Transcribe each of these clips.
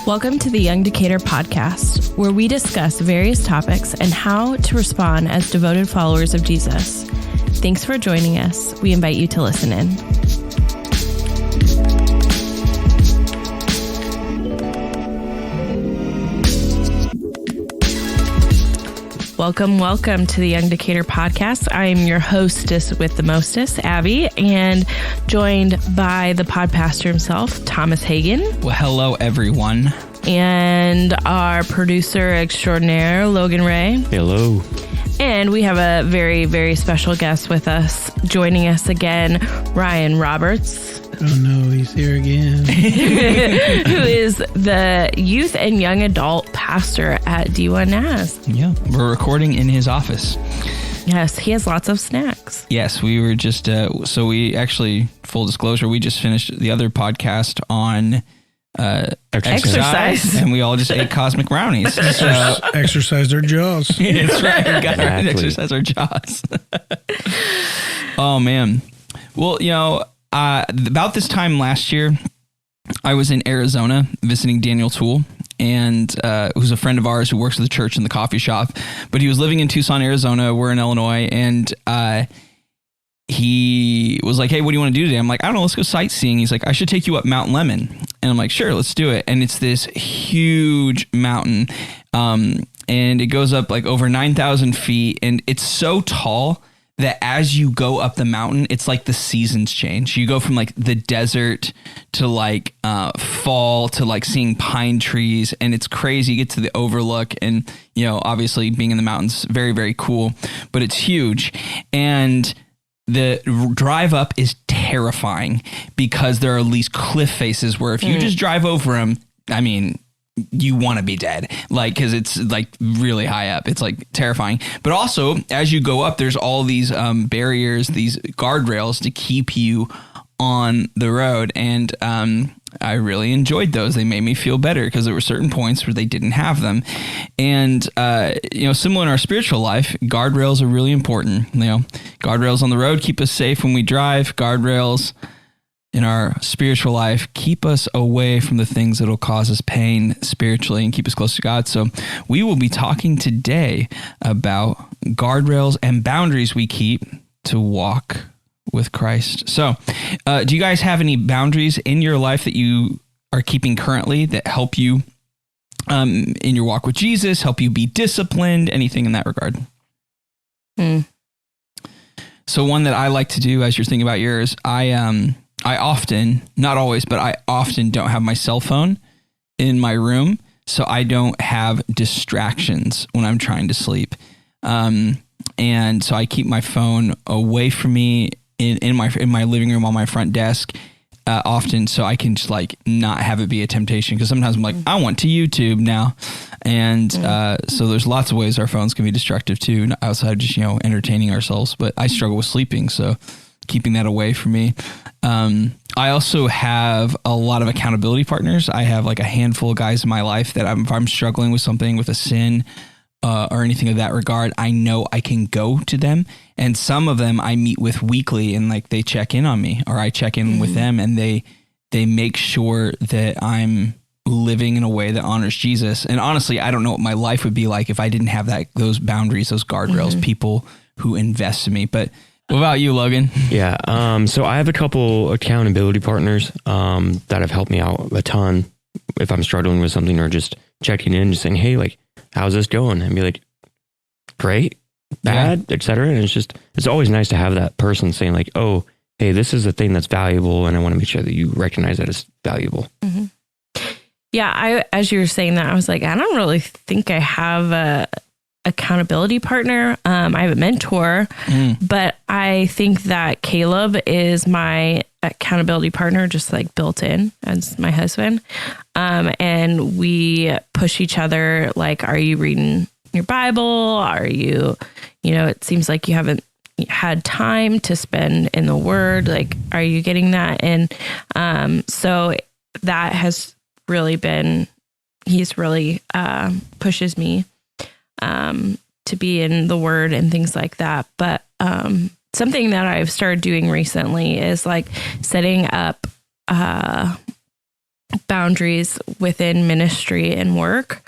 Welcome to the Young Decatur podcast, where we discuss various topics and how to respond as devoted followers of Jesus. Thanks for joining us. We invite you to listen in. Welcome to the Young Decatur podcast. I am your hostess with the mostest, Abbey, and joined by the pod pastor himself, Thomas Hagan. Well, hello, everyone. And our producer extraordinaire, Logan Ray. Hello. And we have a very, very special guest with us, joining us again, Ryan Roberts. Oh no, he's here again. Who is the youth and young adult pastor at D1 NAS. Yeah, we're recording in his office. Yes, he has lots of snacks. Yes, we were just, so we actually, full disclosure, we just finished the other podcast on exercise, and we all just ate cosmic brownies. So, exercise our jaws. That's right, we got to exercise our jaws. Oh, man. Well, you know, about this time last year, I was in Arizona visiting Daniel Toole, and who's a friend of ours who works at the church in the coffee shop, but he was living in Tucson, Arizona. We're in Illinois, and he was like, hey, what do you want to do today? I'm like, I don't know, let's go sightseeing. He's like, I should take you up Mount Lemmon. And I'm like, sure, let's do it. And it's this huge mountain, and it goes up like over 9,000 feet, and it's so tall that as you go up the mountain, it's like the seasons change. You go from like the desert to like fall to like seeing pine trees, and it's crazy. You get to the overlook, and, you know, obviously being in the mountains, very, very cool, but it's huge. And the drive up is terrifying because there are these cliff faces where if you just drive over them, I mean, you want to be dead, like, because it's like really high up. It's like terrifying. But also, as you go up, there's all these barriers, these guardrails to keep you on the road. And I really enjoyed those. They made me feel better because there were certain points where they didn't have them. And, you know, similar in our spiritual life, guardrails are really important. You know, guardrails on the road keep us safe when we drive. Guardrails in our spiritual life keep us away from the things that will cause us pain spiritually and keep us close to God. So we will be talking today about guardrails and boundaries we keep to walk with Christ. So do you guys have any boundaries in your life that you are keeping currently that help you in your walk with Jesus, help you be disciplined, anything in that regard? So one that I like to do as you're thinking about yours, I often, not always, but I often don't have my cell phone in my room, so I don't have distractions when I'm trying to sleep. And so I keep my phone away from me in my living room on my front desk often, so I can just like not have it be a temptation, because sometimes I'm like, I want to YouTube now. And so there's lots of ways our phones can be destructive too, outside of just, you know, entertaining ourselves. But I struggle with sleeping, so keeping that away from me. I also have a lot of accountability partners. I have like a handful of guys in my life that if I'm struggling with something, with a sin or anything of that regard, I know I can go to them. And some of them I meet with weekly, and like they check in on me, or I check in with them, and they make sure that I'm living in a way that honors Jesus. And honestly, I don't know what my life would be like if I didn't have those boundaries, those guardrails, people who invest in me. But what about you, Logan? Yeah. So I have a couple accountability partners that have helped me out a ton if I'm struggling with something, or just checking in, just saying, hey, like, how's this going? And be like, great, bad, etc. And it's always nice to have that person saying like, oh, hey, this is a thing that's valuable, and I want to make sure that you recognize that it's valuable. Mm-hmm. Yeah, as you were saying that, I was like, I don't really think I have a accountability partner. I have a mentor, but I think that Caleb is my accountability partner, just like built in as my husband. And we push each other. Like, are you reading your Bible? Are you, it seems like you haven't had time to spend in the Word. Like, are you getting that? And so that has really been, he's really pushes me to be in the Word and things like that. But something that I've started doing recently is like setting up boundaries within ministry and work.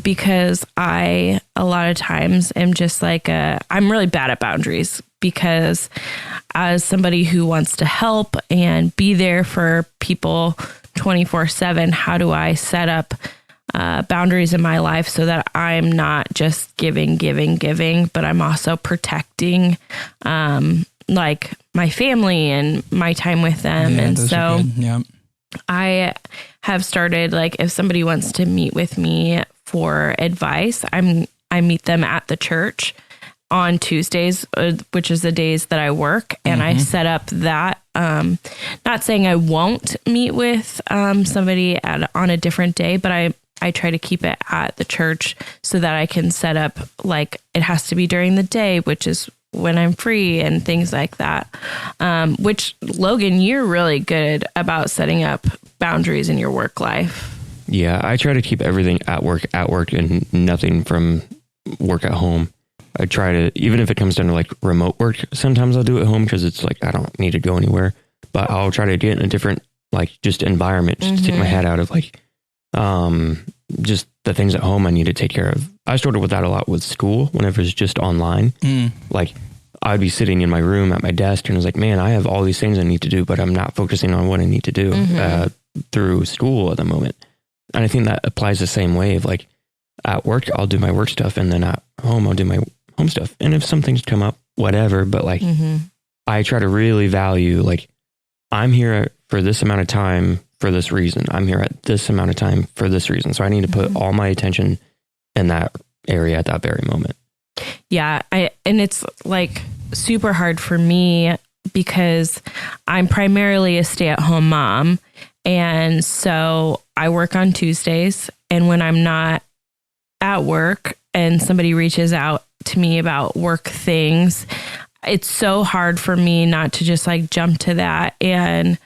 Because I, a lot of times am just like, I'm really bad at boundaries because as somebody who wants to help and be there for people 24/7, how do I set up boundaries in my life so that I'm not just giving, but I'm also protecting, like my family and my time with them. Yeah, and so yeah. I have started, like, if somebody wants to meet with me for advice, I meet them at the church on Tuesdays, which is the days that I work, and I set up that. Not saying I won't meet with somebody on a different day, but I try to keep it at the church so that I can set up, like, it has to be during the day, which is when I'm free and things like that. Which, Logan, you're really good about setting up boundaries in your work life. Yeah, I try to keep everything at work, and nothing from work at home. I try to, even if it comes down to like remote work, sometimes I'll do it at home because it's like I don't need to go anywhere, but I'll try to get in a different, like, just environment, just to take my head out of, like, just the things at home I need to take care of. I struggled with that a lot with school whenever it's just online. Like, I'd be sitting in my room at my desk and I was like, man, I have all these things I need to do, but I'm not focusing on what I need to do through school at the moment. And I think that applies the same way of, like, at work, I'll do my work stuff, and then at home, I'll do my home stuff. And if some things come up, whatever, but like, I try to really value, like, I'm here for this amount of time for this reason. I'm here at this amount of time for this reason. So I need to put all my attention in that area at that very moment. Yeah. And it's like super hard for me because I'm primarily a stay-at-home mom. And so I work on Tuesdays, and when I'm not at work and somebody reaches out to me about work things, it's so hard for me not to just, like, jump to that and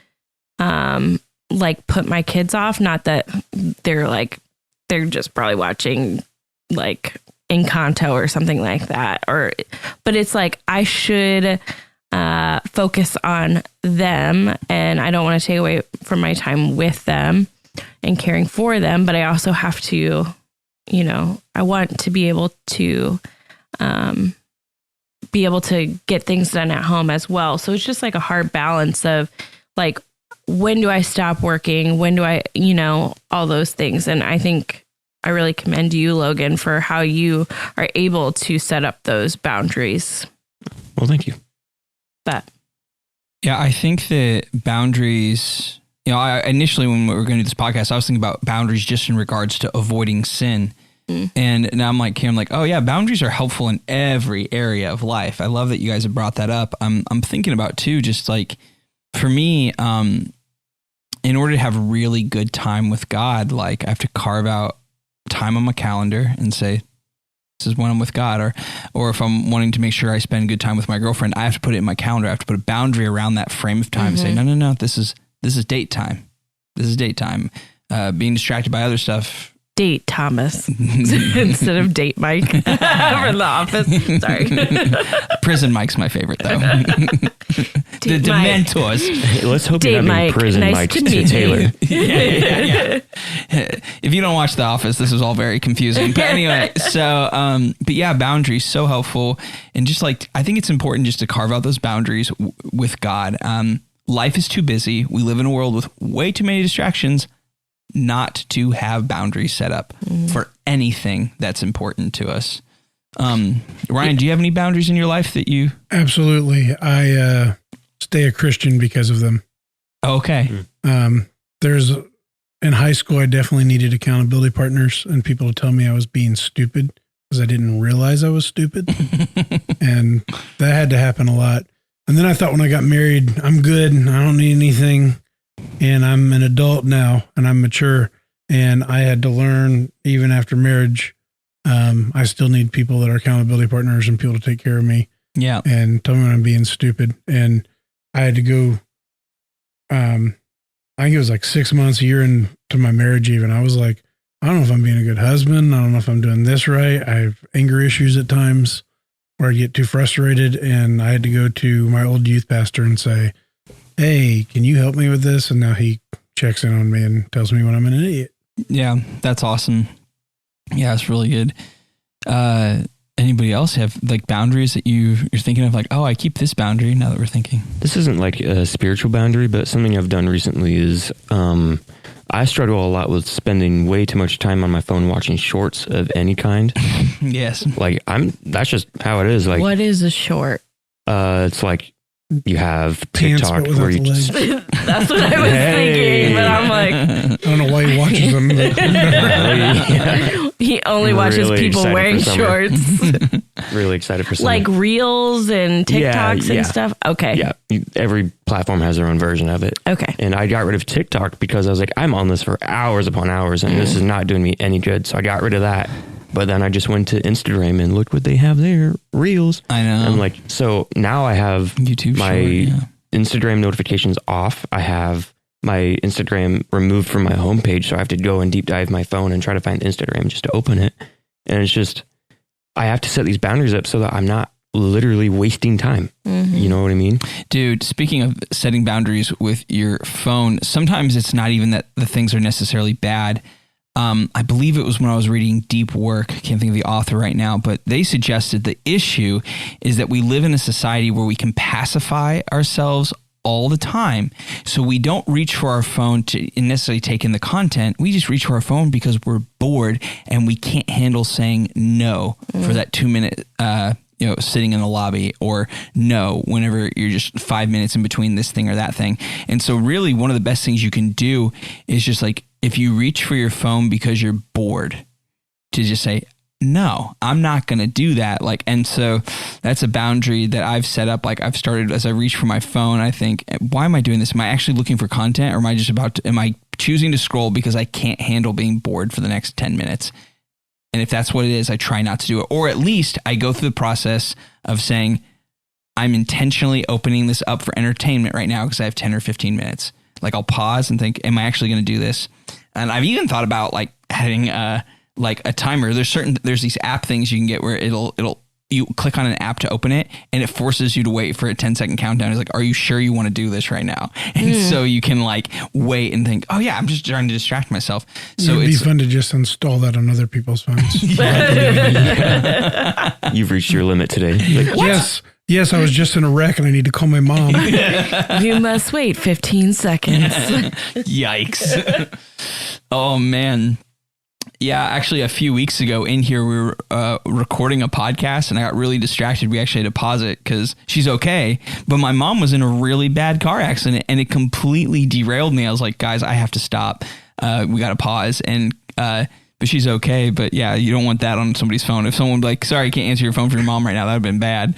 like put my kids off. Not that they're just probably watching, like, Encanto or something like that, but it's like I should focus on them, and I don't want to take away from my time with them and caring for them, but I also have to, I want to be able to get things done at home as well. So it's just like a hard balance of, like, when do I stop working? When do I, all those things. And I think I really commend you, Logan, for how you are able to set up those boundaries. Well, thank you. But yeah, I think that boundaries, initially when we were going to do this podcast, I was thinking about boundaries just in regards to avoiding sin. And now I'm like, oh yeah, boundaries are helpful in every area of life. I love that you guys have brought that up. I'm thinking about too, just like for me, in order to have really good time with God, like I have to carve out time on my calendar and say, this is when I'm with God, or if I'm wanting to make sure I spend good time with my girlfriend, I have to put it in my calendar. I have to put a boundary around that frame of time and say, no, this is date time. This is date time. Being distracted by other stuff. Date Thomas instead of date Mike from The Office. Sorry. Prison Mike's my favorite though. The Dementors. Let's hope you're not being prison nice Mike to to Taylor. Yeah. If you don't watch The Office, this is all very confusing. But anyway, so but yeah, boundaries so helpful, and just like I think it's important just to carve out those boundaries with God. Life is too busy. We live in a world with way too many distractions not to have boundaries set up for anything that's important to us. Ryan, do you have any boundaries in your life that you... Absolutely. I stay a Christian because of them. Okay. In high school, I definitely needed accountability partners and people to tell me I was being stupid because I didn't realize I was stupid. And that had to happen a lot. And then I thought when I got married, I'm good. I don't need anything. And I'm an adult now and I'm mature, and I had to learn even after marriage. I still need people that are accountability partners and people to take care of me. Yeah. And tell me when I'm being stupid. And I had to go, I think it was like 6 months, a year into my marriage even. I was like, I don't know if I'm being a good husband. I don't know if I'm doing this right. I have anger issues at times where I get too frustrated. And I had to go to my old youth pastor and say, hey, can you help me with this? And now he checks in on me and tells me when I'm an idiot. Yeah, that's awesome. Yeah, it's really good. Anybody else have like boundaries that you're thinking of, like, oh, I keep this boundary now that we're thinking? This isn't like a spiritual boundary, but something I've done recently is I struggle a lot with spending way too much time on my phone watching shorts of any kind. Yes. Like that's just how it is. Like, what is a short? It's like you have Pants, TikTok but without where you the just legs. That's what I was thinking, but I'm like, I don't know why he watches them. But he only watches Really people excited wearing for summer. shorts. really excited for summer. Like reels and TikToks Yeah. and stuff. Okay. Yeah, every platform has their own version of it. Okay. And I got rid of TikTok because I was like, I'm on this for hours upon hours and this is not doing me any good. So I got rid of that. But then I just went to Instagram and looked what they have there, Reels. I know. I'm like, so now I have YouTube my short, Instagram notifications off. I have my Instagram removed from my homepage. So I have to go and deep dive my phone and try to find Instagram just to open it. And it's just, I have to set these boundaries up so that I'm not literally wasting time. Mm-hmm. You know what I mean? Dude, speaking of setting boundaries with your phone, sometimes it's not even that the things are necessarily bad. I believe it was when I was reading Deep Work. I can't think of the author right now, but they suggested the issue is that we live in a society where we can pacify ourselves all the time. So we don't reach for our phone to necessarily take in the content. We just reach for our phone because we're bored and we can't handle saying no for that 2 minute, sitting in the lobby, or no, whenever you're just 5 minutes in between this thing or that thing. And so really one of the best things you can do is just like, if you reach for your phone because you're bored, to just say, no, I'm not going to do that. Like, and so that's a boundary that I've set up. Like I've started as I reach for my phone, I think, why am I doing this? Am I actually looking for content, or am I just am I choosing to scroll because I can't handle being bored for the next 10 minutes? And if that's what it is, I try not to do it. Or at least I go through the process of saying, I'm intentionally opening this up for entertainment right now because I have 10 or 15 minutes. Like I'll pause and think, am I actually going to do this? And I've even thought about like having like a timer. There's these app things you can get where you click on an app to open it and it forces you to wait for a 10-second countdown. It's like, are you sure you want to do this right now? And so you can like wait and think, oh yeah, I'm just trying to distract myself. So it'd be fun to just install that on other people's phones. You've reached your limit today. Like, Yes, I was just in a wreck and I need to call my mom. You must wait 15 seconds. Yikes. Oh man. Yeah, actually a few weeks ago in here, we were recording a podcast and I got really distracted. We actually had to pause it because she's okay. But my mom was in a really bad car accident and it completely derailed me. I was like, guys, I have to stop. We got to pause. And but she's okay. But yeah, you don't want that on somebody's phone. If someone would be like, sorry, I can't answer your phone for your mom right now, that would have been bad.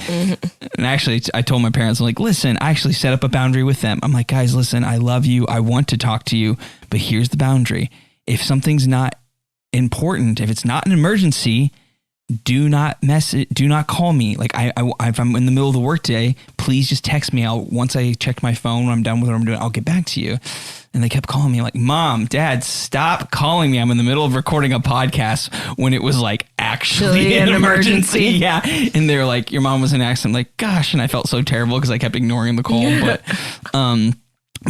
And actually, I told my parents, I'm like, listen, I actually set up a boundary with them. I'm like, guys, listen, I love you. I want to talk to you. But here's the boundary. If something's not important, if it's not an emergency, do not call me. Like if I'm in the middle of the workday, please just text me. Once I check my phone, when I'm done with what I'm doing, I'll get back to you. And they kept calling me like, Mom, Dad, stop calling me. I'm in the middle of recording a podcast when it was like actually an emergency. Yeah. And they're like, your mom was in an accident. I'm like, gosh. And I felt so terrible because I kept ignoring the call. But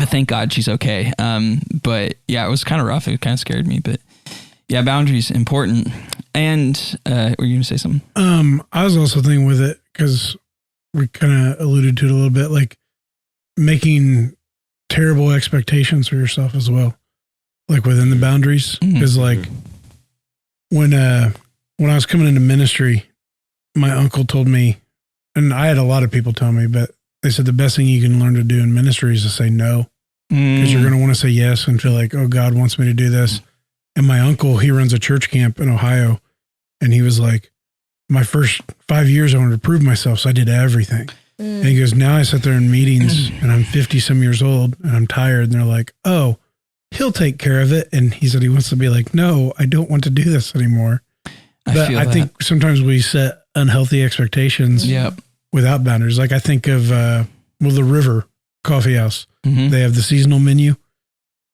thank God she's okay. But yeah, it was kind of rough. It kind of scared me, but yeah, boundaries important. And were you going to say something? I was also thinking with it, because we kind of alluded to it a little bit, like making terrible expectations for yourself as well, like within the boundaries. Because like when I was coming into ministry, my uncle told me, and I had a lot of people tell me, but they said the best thing you can learn to do in ministry is to say no, because you're going to want to say yes and feel like, oh, God wants me to do this. And my uncle, he runs a church camp in Ohio, and he was like, my first 5 years, I wanted to prove myself, so I did everything. And he goes, now I sit there in meetings, and I'm 50 some years old, and I'm tired, and they're like, oh, he'll take care of it. And he said he wants to be like, no, I don't want to do this anymore. I think sometimes we set unhealthy expectations without boundaries. Like I think of, the River Coffee House. They have the seasonal menu,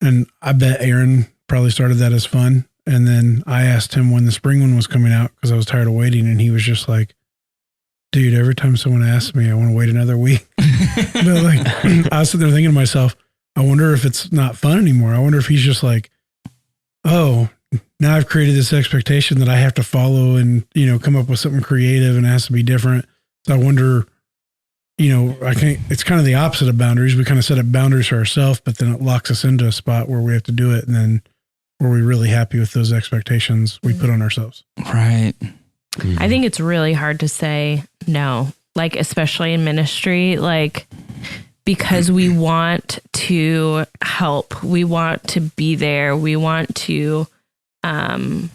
and I bet Aaron probably started that as fun. And then I asked him when the spring one was coming out because I was tired of waiting, and he was just like, dude, every time someone asks me, I want to wait another week. But like, I was sitting there thinking to myself, I wonder if it's not fun anymore. I wonder if he's just like, oh, now I've created this expectation that I have to follow and, come up with something creative and it has to be different. So I wonder, it's kind of the opposite of boundaries. We kind of set up boundaries for ourselves, but then it locks us into a spot where we have to do it. And then were we really happy with those expectations we put on ourselves? Right. I think it's really hard to say no, like, especially in ministry, like, because we want to help, we want to be there, we want to, and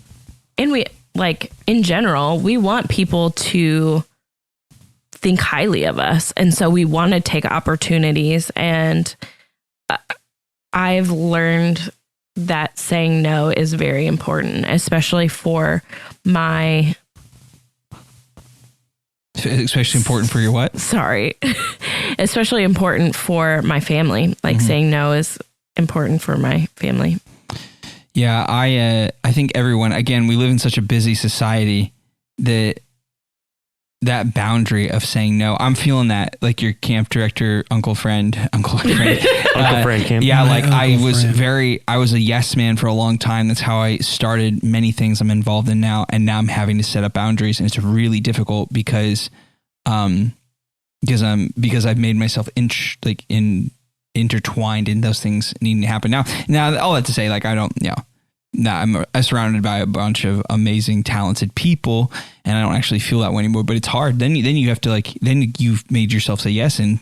we, like, in general, we want people to think highly of us. And so we want to take opportunities. And I've learned that saying no is very important, especially for my... Especially important for your what? Sorry. Especially important for my family. Like saying no is important for my family. Yeah, I think everyone, again, we live in such a busy society that boundary of saying no, I'm feeling that, like your camp director, Uncle Friend camp. Yeah, like I was a yes man for a long time. That's how I started many things I'm involved in now. And now I'm having to set up boundaries, and it's really difficult because I've made myself intertwined in those things needing to happen. Now all that to say, like, I'm surrounded by a bunch of amazing, talented people, and I don't actually feel that way anymore, but it's hard. Then you have to, then you've made yourself say yes, and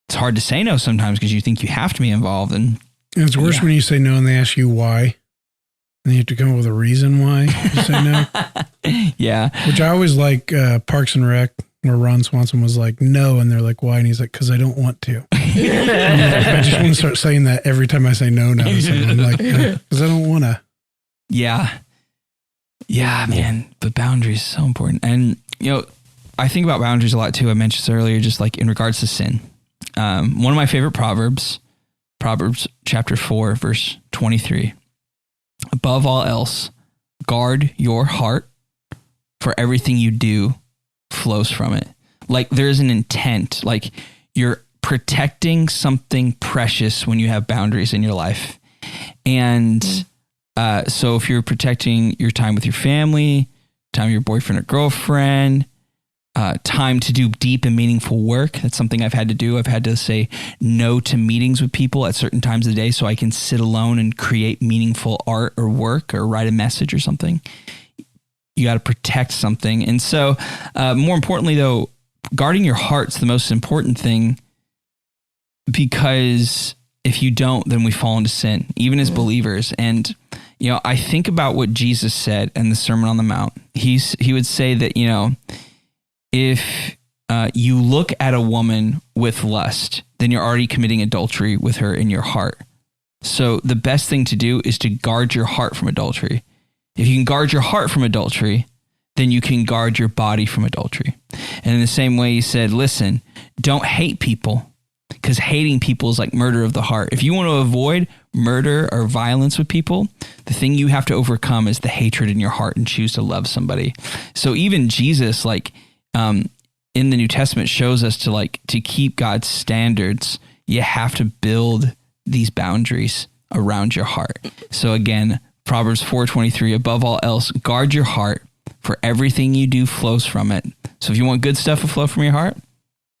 it's hard to say no sometimes because you think you have to be involved. And it's worse when you say no and they ask you why, and you have to come up with a reason why you say no. Yeah. Which I always like Parks and Rec, where Ron Swanson was like, no. And they're like, why? And he's like, because I don't want to. I just want to start saying that every time I say no now to someone. Like, because I don't want to. Yeah. Yeah, man. But boundaries are so important. And, I think about boundaries a lot too. I mentioned this earlier, just like in regards to sin. One of my favorite Proverbs chapter 4, verse 23. Above all else, guard your heart, for everything you do flows from it. Like there's an intent, like you're protecting something precious when you have boundaries in your life. And so if you're protecting your time with your family, time with your boyfriend or girlfriend, time to do deep and meaningful work, that's something I've had to do. I've had to say no to meetings with people at certain times of the day so I can sit alone and create meaningful art or work or write a message or something. You got to protect something. And so more importantly, though, guarding your heart's the most important thing, because if you don't, then we fall into sin, even as believers. And, I think about what Jesus said in the Sermon on the Mount. He would say that, if you look at a woman with lust, then you're already committing adultery with her in your heart. So the best thing to do is to guard your heart from adultery. If you can guard your heart from adultery, then you can guard your body from adultery. And in the same way, he said, listen, don't hate people, because hating people is like murder of the heart. If you want to avoid murder or violence with people, the thing you have to overcome is the hatred in your heart and choose to love somebody. So even Jesus, in the New Testament, shows us to keep God's standards, you have to build these boundaries around your heart. So again, Proverbs 4:23, above all else, guard your heart, for everything you do flows from it. So if you want good stuff to flow from your heart,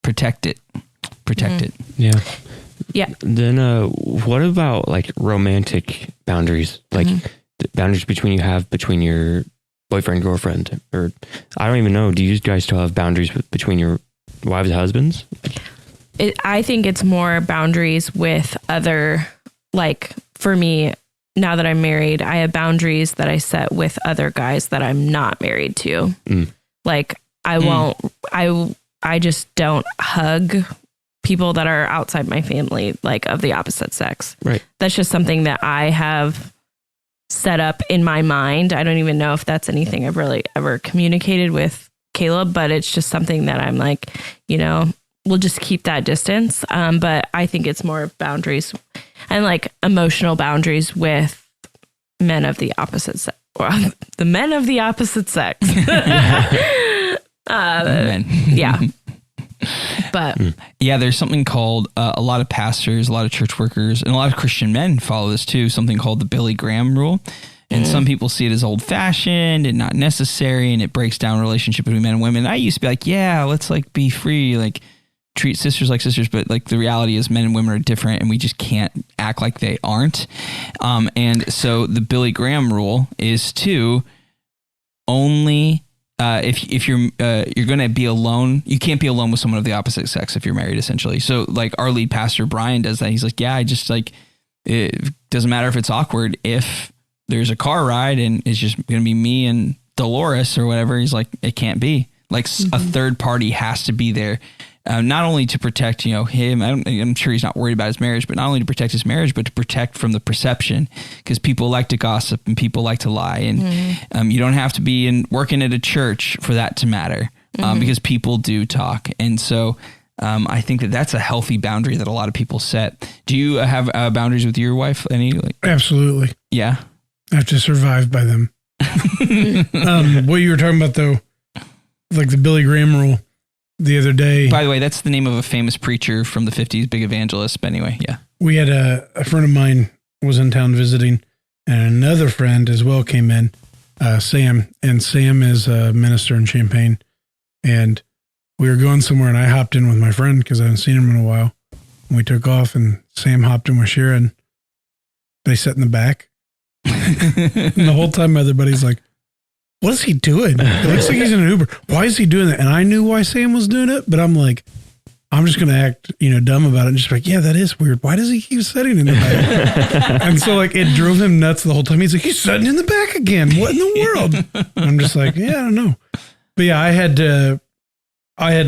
protect it. Protect it. Yeah. Yeah. Then what about romantic boundaries? Boundaries between your boyfriend, girlfriend, or I don't even know. Do you guys still have boundaries between your wives and husbands? I think it's more boundaries with other, for me, now that I'm married, I have boundaries that I set with other guys that I'm not married to. I just don't hug people that are outside my family, of the opposite sex. Right. That's just something that I have set up in my mind. I don't even know if that's anything I've really ever communicated with Caleb, but it's just something that I'm we'll just keep that distance. But I think it's more boundaries and emotional boundaries with men of the opposite sex. Well, the men of the opposite sex. Men. Yeah. But yeah, there's something called a lot of pastors, a lot of church workers, and a lot of Christian men follow this too. Something called the Billy Graham rule. And some people see it as old fashioned and not necessary, and it breaks down relationship between men and women. I used to be like, yeah, let's like be free, like treat sisters like sisters. But like the reality is men and women are different, and we just can't act like they aren't. And so the Billy Graham rule is to only if you're going to be alone, you can't be alone with someone of the opposite sex if you're married, essentially. So like our lead pastor Brian does that. He's like, yeah, I just like, it doesn't matter if it's awkward. If there's a car ride and it's just going to be me and Dolores or whatever, he's like, it can't be. Like a third party has to be there, not only to protect, him. I'm sure he's not worried about his marriage, but not only to protect his marriage, but to protect from the perception, because people like to gossip and people like to lie. And you don't have to be working at a church for that to matter, because people do talk. And so I think that's a healthy boundary that a lot of people set. Do you have boundaries with your wife? Absolutely. Yeah. I have to survive by them. What you were talking about though, like the Billy Graham rule the other day. By the way, that's the name of a famous preacher from the 50s, big evangelist. But anyway, yeah. We had a friend of mine was in town visiting, and another friend as well came in, Sam. And Sam is a minister in Champaign. And we were going somewhere, and I hopped in with my friend because I hadn't seen him in a while. And we took off, and Sam hopped in with Sharon. They sat in the back. And the whole time my other buddy's like, what is he doing? It looks like he's in an Uber. Why is he doing that? And I knew why Sam was doing it, but I'm like, I'm just going to act, dumb about it and just be like, yeah, that is weird. Why does he keep sitting in the back? And so like it drove him nuts the whole time. He's like, he's sitting in the back again. What in the world? And I'm just like, yeah, I don't know. But yeah, I had to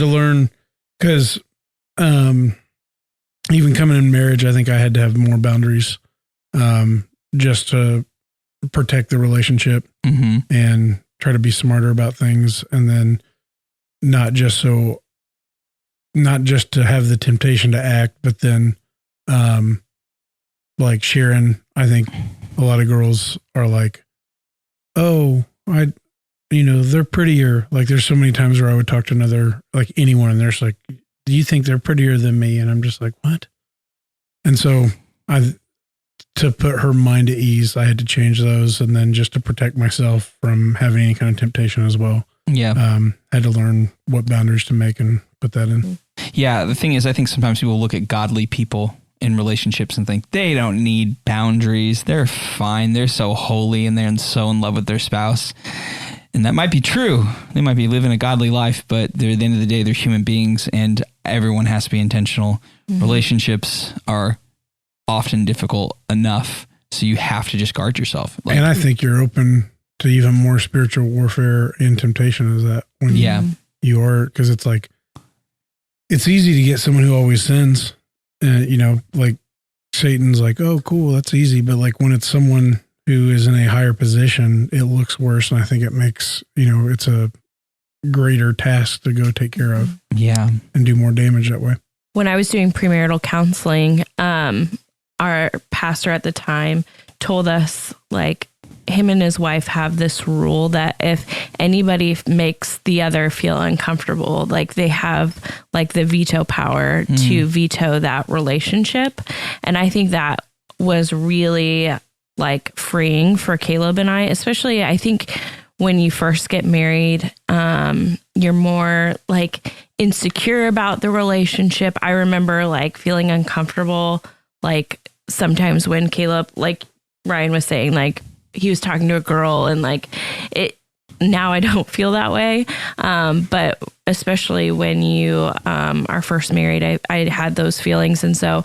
learn because even coming in marriage, I think I had to have more boundaries just to protect the relationship and try to be smarter about things. And then not just to have the temptation to act, but then like Sharon, I think a lot of girls are like, oh, they're prettier. Like there's so many times where I would talk to anyone and they're just like, do you think they're prettier than me? And I'm just like, what? And so to put her mind at ease, I had to change those. And then just to protect myself from having any kind of temptation as well. Yeah. Had to learn what boundaries to make and put that in. Yeah. The thing is, I think sometimes people look at godly people in relationships and think they don't need boundaries. They're fine. They're so holy and they're so in love with their spouse. And that might be true. They might be living a godly life, but at the end of the day, they're human beings and everyone has to be intentional. Relationships are often difficult enough, so you have to just guard yourself. And I think you're open to even more spiritual warfare and temptation as that when you are, because it's like, it's easy to get someone who always sins. Like Satan's like, oh, cool, that's easy. But like when it's someone who is in a higher position, it looks worse. And I think it makes, it's a greater task to go take care of. Yeah. And do more damage that way. When I was doing premarital counseling, our pastor at the time told us like him and his wife have this rule that if anybody makes the other feel uncomfortable, like they have like the veto power to veto that relationship. And I think that was really like freeing for Caleb and I, especially I think when you first get married, you're more like insecure about the relationship. I remember like feeling uncomfortable, like sometimes when Caleb, like Ryan was saying, like he was talking to a girl and like it, now I don't feel that way. But especially when you are first married, I had those feelings. And so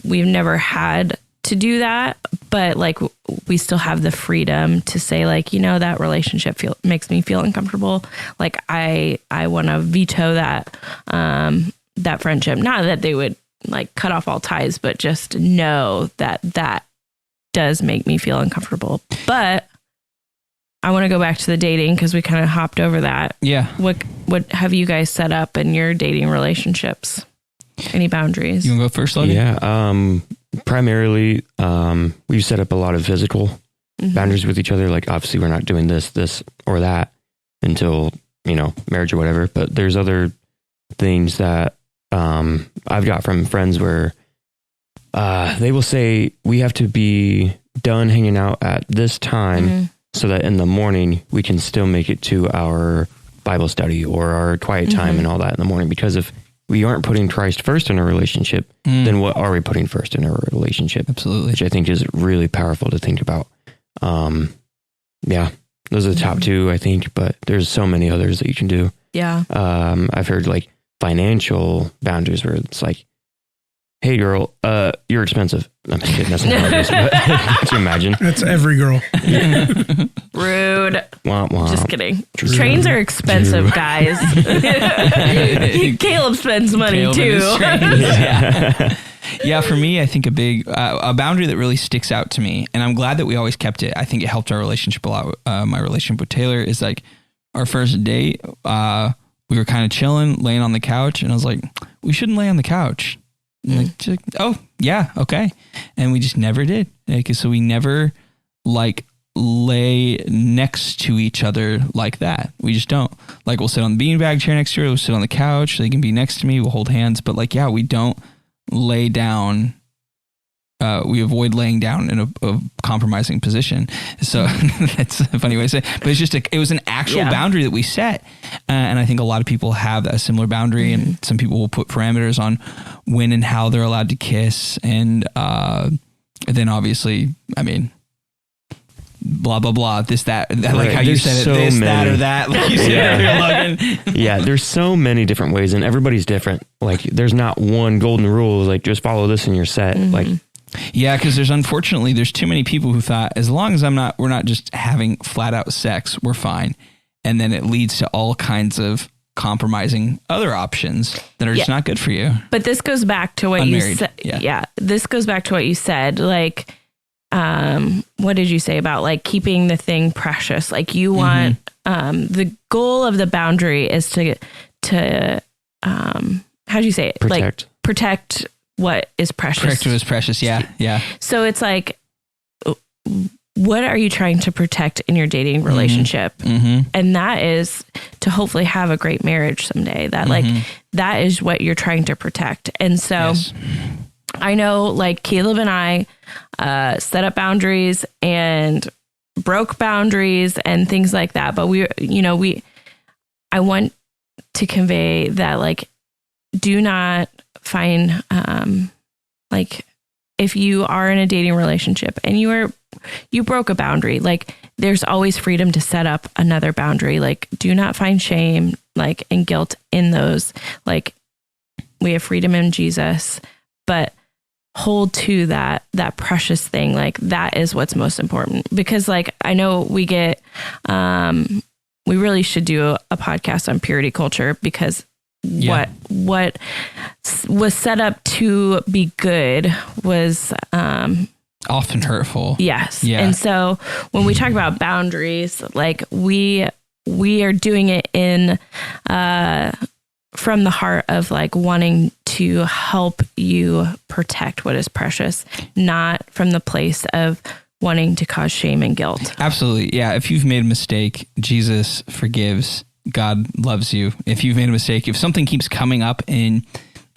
we've never had to do that, but like we still have the freedom to say like, that relationship makes me feel uncomfortable. Like I want to veto that, that friendship. Not that they would like cut off all ties, but just know that does make me feel uncomfortable. But I want to go back to the dating because we kind of hopped over that. Yeah. What have you guys set up in your dating relationships? Any boundaries? You want to go first, Logan? Yeah. Primarily, we've set up a lot of physical boundaries with each other. Like obviously we're not doing this or that until, marriage or whatever, but there's other things that I've got from friends where they will say we have to be done hanging out at this time so that in the morning we can still make it to our Bible study or our quiet time and all that in the morning. Because if we aren't putting Christ first in a relationship, then what are we putting first in a relationship? Absolutely. Which I think is really powerful to think about. Yeah, those are the top two, I think, but there's so many others that you can do. Yeah. I've heard like financial boundaries where it's like, hey girl, you're expensive. I'm just kidding. That's not how it is, but can you imagine? That's every girl. Rude. Womp womp. Just kidding. True. Trains are expensive, guys. Caleb spends money Caleb too. and his trains. Yeah. Yeah, for me, I think a boundary that really sticks out to me, and I'm glad that we always kept it. I think it helped our relationship a lot. My relationship with Taylor is like our first date. We were kind of chilling, laying on the couch, and I was like, we shouldn't lay on the couch. Like, oh yeah, okay. And we just never did. Like, so we never like lay next to each other like that. We just don't. Like, we'll sit on the beanbag chair next to her. We'll sit on the couch. They can be next to me. We'll hold hands. But like, yeah, we don't lay down. We avoid laying down in a compromising position. So that's a funny way to say it. But it's just it was an actual boundary that we set. And I think a lot of people have a similar boundary, and some people will put parameters on when and how they're allowed to kiss. And then obviously, I mean, blah, blah, blah, this, that right. Like how you said it, this, many. That, or that, like you said earlier, Logan. Yeah, there's so many different ways, and everybody's different. Like, there's not one golden rule, like, just follow this and you're set. Like, yeah, because there's too many people who thought, as long as we're not just having flat out sex, we're fine. And then it leads to all kinds of compromising other options that are just not good for you. But this goes back to what Unmarried. you said. Yeah. This goes back to what you said. Like, what did you say about like keeping the thing precious? Like, you want, the goal of the boundary is to how do you say it? Protect. Like, protect what is precious. Protect what is precious. Yeah. Yeah. So it's like, what are you trying to protect in your dating relationship? And that is to hopefully have a great marriage someday. That like, that is what you're trying to protect. And so I know like Caleb and I set up boundaries and broke boundaries and things like that. But I want to convey that, like, do not find, like, if you are in a dating relationship and you broke a boundary, like, there's always freedom to set up another boundary. Like, do not find shame, like, and guilt in those. Like, we have freedom in Jesus, but hold to that precious thing. Like, that is what's most important. Because, like, I know we get, we really should do a podcast on purity culture, because what was set up to be good was often hurtful. Yes. Yeah. And so when we talk about boundaries, like, we are doing it in from the heart of, like, wanting to help you protect what is precious, not from the place of wanting to cause shame and guilt. Absolutely. Yeah. If you've made a mistake, Jesus forgives. God loves you. If you've made a mistake, if something keeps coming up in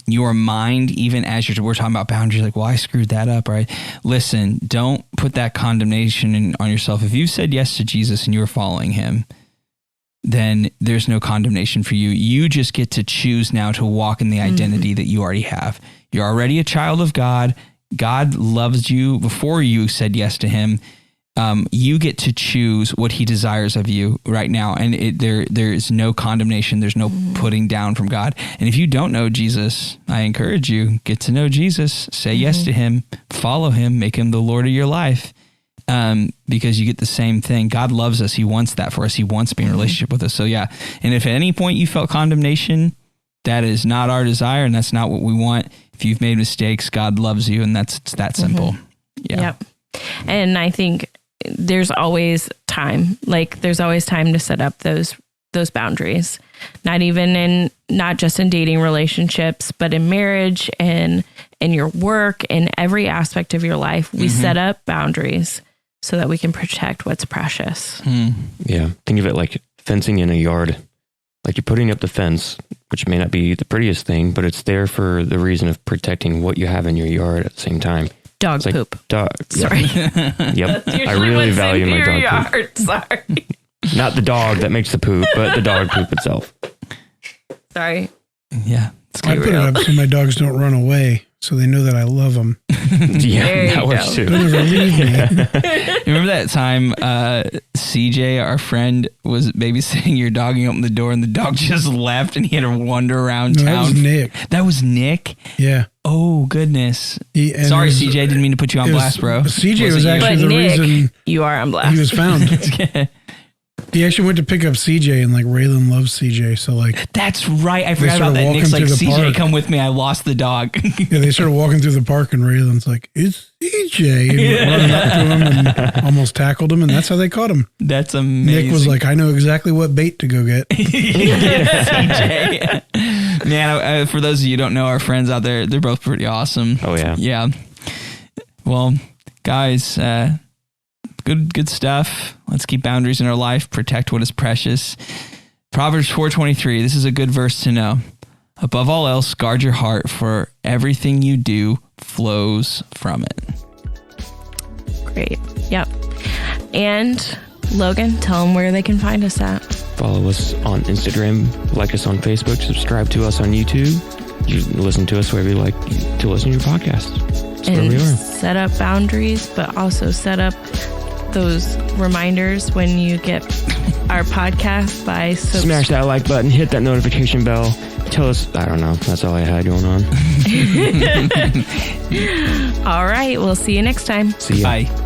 your mind, even as we're talking about boundaries, like, well, I screwed that up, right? Listen, don't put that condemnation on yourself. If you've said yes to Jesus and you're following him, then there's no condemnation for you. You just get to choose now to walk in the identity that you already have. You're already a child of God. God loves you before you said yes to him. You get to choose what he desires of you right now. And there is no condemnation. There's no putting down from God. And if you don't know Jesus, I encourage you, get to know Jesus, say yes to him, follow him, make him the Lord of your life. Because you get the same thing. God loves us. He wants that for us. He wants to be in a relationship with us. So yeah. And if at any point you felt condemnation, that is not our desire, and that's not what we want. If you've made mistakes, God loves you, and it's that simple. Yeah. Yep. And I think there's always time. Like, there's always time to set up those boundaries. Not just in dating relationships, but in marriage and in your work, in every aspect of your life. We set up boundaries so that we can protect what's precious. Yeah. Think of it like fencing in a yard. Like you're putting up the fence, which may not be the prettiest thing, but it's there for the reason of protecting what you have in your yard at the same time. Dog It's poop. Dog. Sorry. Yep. I Usually really what's value in my your dog poop. yard. Sorry. Not the dog that makes the poop, but the dog poop itself. Sorry. Yeah. It's I good. put it up so my dogs don't run away, so they know that I love them. Yeah, There that you works go. too. They'll never leave me. Remember that time CJ, our friend, was babysitting your dog and you opened the door and the dog just left and he had to wander around No, town? that was Nick. That was Nick? Yeah. Oh, goodness. And Sorry, it was- CJ. Didn't mean to put you on it was- blast, bro. CJ Was was it you? actually But the Nick, reason you are on blast. he was found. He actually went to pick up CJ, and like Raylan loves CJ, so like That's right. I forgot started about that. walking Nick's like, through the CJ, park. come with me. I lost the dog. yeah, they started walking through the park, and Raylan's like, "It's CJ," and went running up to him and almost tackled him, and that's how they caught him. That's amazing. Nick was like, "I know exactly what bait to go get." CJ. Man, for those of you who don't know our friends out there, they're both pretty awesome. Oh, yeah. Yeah. Well, guys, good stuff. Let's keep boundaries in our life, protect what is precious. Proverbs 4:23. This is a good verse to know. Above all else, guard your heart, for everything you do flows from it. Great. Yep. And Logan, tell them where they can find us at. Follow us on Instagram, like us on Facebook, subscribe to us on YouTube. You listen to us wherever you like to listen to your podcast. That's where we And are. set up boundaries, but also set up those reminders when you get our podcast by Smash that like button, hit that notification bell. Tell us, I don't know. That's all I had going on. All right. We'll see you next time. See ya. Bye.